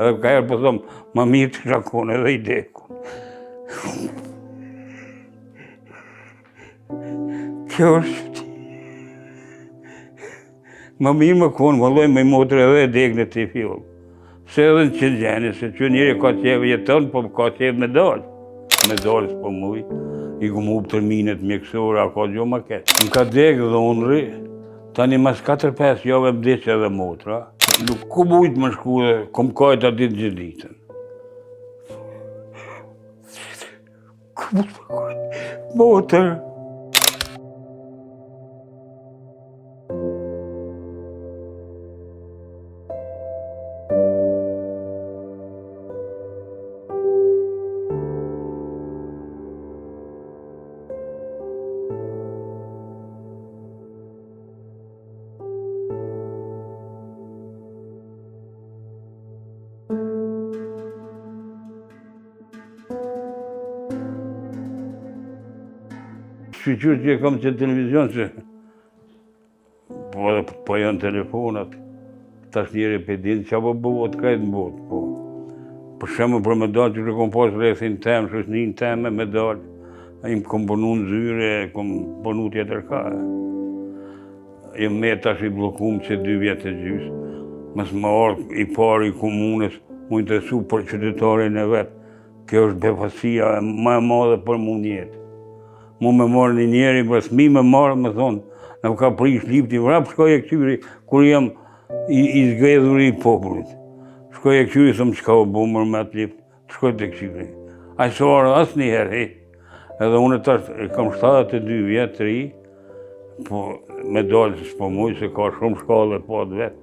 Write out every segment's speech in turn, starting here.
Edhe ka herë po thom, ma mirë të shakon edhe i dekun. Kjo është ma mirë më konë, vëlloj me motër edhe e dekë në të fjollë. Se edhe në që gjeni, se që njëri ka qeve jeton, po ka qeve me dalë. Me dalë s'po muj, i ku mu për terminet mjekësore, a ka gjo ma ketë. Më ka dekë dhonëri, tani mas 4-5 jave më deqë edhe motra. Nuk ku mujtë më shku dhe, kom kajta ditë gjithë ditën. Ku mujtë më kajtë? Motër. Shqyqyr që e kam që televizion që po janë telefonat, tash njeri për dinë që po bëvot krejtë në botë, po. Për shemë për medalë që kom pas rrethin temë, shëshnin temë me medalë, a im kom punu në zyre, kom punu tjetër ka. Jem me tash i blokum që 2 vjetë e gjysë, mësë më orë i pari i komunës, mu interesu për qytetarin e vetë. Kjo është befasia ma e madhe për mu njetë. Mu me marrë një njeri, për smi me marrë, me thonë, në ka prish lipti, vrap shkoj e këqyri, kur jam i zgredhur i popullit. Shkoj e këqyri, thëmë që ka o bomër me atë lipt, shkoj të këqyri. A i sorë asë një herë, edhe unë tash kam 72 vjetë të ri, po me dalë që s'po mujë, se ka shumë shkallë e po atë vetë.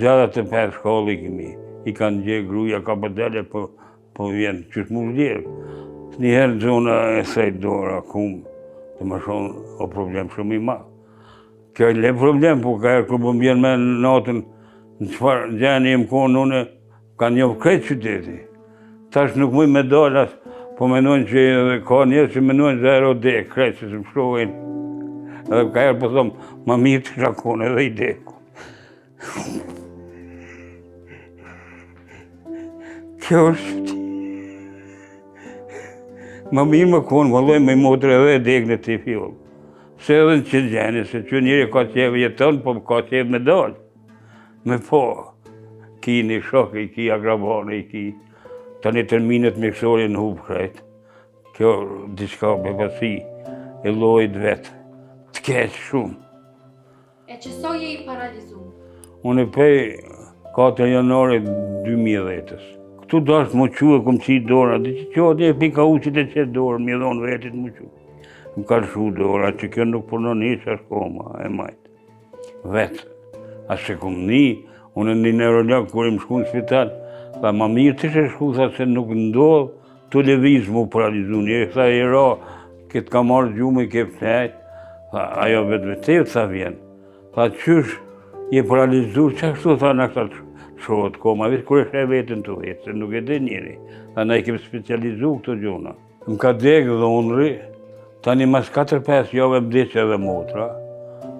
65 shkallë i kemi, i kanë gjë gruja, ka përdele, po vjenë, që s'mu vlerë. Njëherë në zona e sejtë dorë akumë, të më shonë o problem shumë i ma. Kjo e le problem, po ka herë kërë po më bjenë me natën, në qëfar gjeni e më konë, une ka njofë krejtë qyteti. Tash nuk muj me dalas, po menojnë që edhe ka njerë që menojnë zero dekë, krejtë që se më shkojnë. Edhe ka herë po thomë, ma mirë të shakon edhe i deku. Kjo është ma mirë më konë, vëlloj me motër edhe e dekë në të fjollë. Se edhe në që gjeni, se që njëri ka qeve jeton, po ka qeve me dalë. Me po, ki një shokë, i ki agrabane, i ki tani terminet mjekësore në hubë krejtë. Kjo diçka befasi, e lojt vetë, të keqë shumë. E qësoj e i paralizumë? Unë e pej 4 janare 2010-ës. Këtu dashtë më quë, kom qitë dora, dhe që qotë e pika uqit e qetë dorë, mi dhonë vetit më quë. Më ka lëshu dora, që kjo nuk përnon ishë ashtë koma, e majtë. Vetë, ashtë që kom unë një neurolog, kur im shku në spital, tha ma mirë të shë shku, tha se nuk ndodhë, të levizë mu paralizu një, tha i ra, këtë ka marrë gjumë i kepë nejtë, tha ajo vetë vetë, tha vjenë. Tha qysh, je paralizu, që ashtu, tha në këtë shohët koma, vetë kur e vetën të vetë, se nuk e dhe njëri. Tha na i kemë specializu këto gjona. Më ka dekë dhonëri, tani mas 4-5 jave më deqë edhe motra,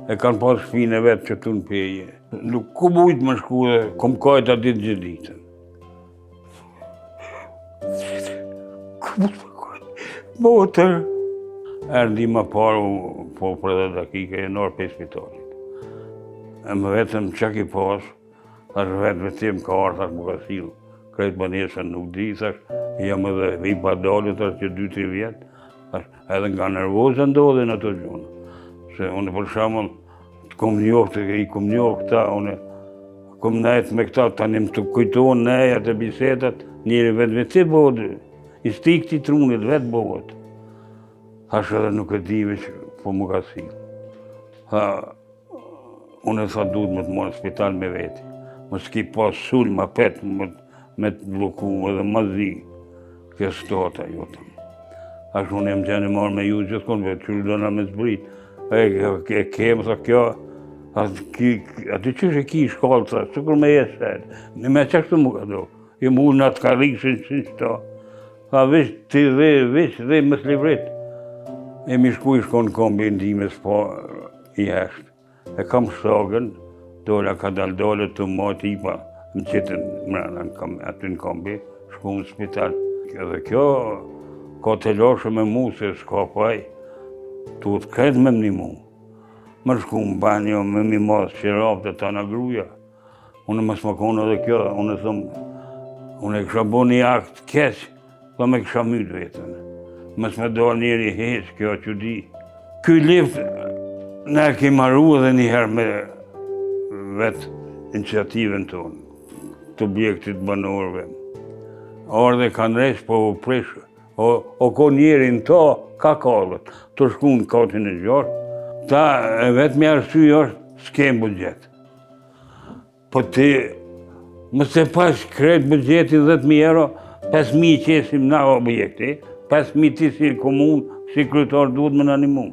e kanë pas shpinë e vetë që tu në peje. Nuk ku mujtë më shku dhe kom kajta ditë gjithë ditën. Ku mujtë më kajtë? Motër! Erdi ma paru, po për edhe dakike, e nërë për spitalit. E më vetëm që ki pasë, thash vetë vetim ka arë, thash më ka silë, krejtë banesën nuk di, thash, jam edhe i padalë, thash që 2-3 vjetë, thash, edhe nga nervozë ndodhin ato gjunë. Se unë për shamën, kom njohë, i kom njohë këta, unë kom nejtë me këta, tani më të kujtonë nejat e bisetat, njëri vetë vetë bodë, i stikë ti trunit, vetë bodë. Thash edhe nuk e dive që po më ka silë. Unë e tha duhet më të morë në spital me veti. Më s'ki pas sulë, ma petë, me të bloku edhe ma zi, kjo stota jotëm. Ashtë unë e më qenë marrë me ju gjithkonë, qërë dona me zbrit. E kemë, tha kjo, aty qështë e ki i shkallë, tha, që kur me jesë shetë, në me qështë më ka do, i mu në atë karikëshin që qëta. Tha, veç të dhe më slivrit. E mi shku i shkonë kombi ndime s'pa i heshtë. E kam shagën, dola ka dal dole të ma tipa, më qitën mrena aty në kombi, shku në spital. Edhe kjo ka të loshe me mu se s'ka paj, tu të kretë me më një mu. Më shku në banjo me mi mos qirap të ta në gruja. Unë më smakon edhe kjo, unë thëmë, unë e kësha bo një akt keq, dhe me kësha mytë vetën. Mës me do njeri heq, kjo që di. Ky lift, ne ke marru edhe njëherë me vetë iniciativën tonë, të objektit banorëve. Ardhe kanë resh, po u prishë. O ko njeri në ta, ka kallët, të shku në katin e gjarë. Ta e vetë me arsye është, s'kem budget. Po ti, mëse pas kretë budgetin 10.000 euro, 5.000 qesim na objekti, 5.000 ti si komunë, si kryetar duhet me në animu.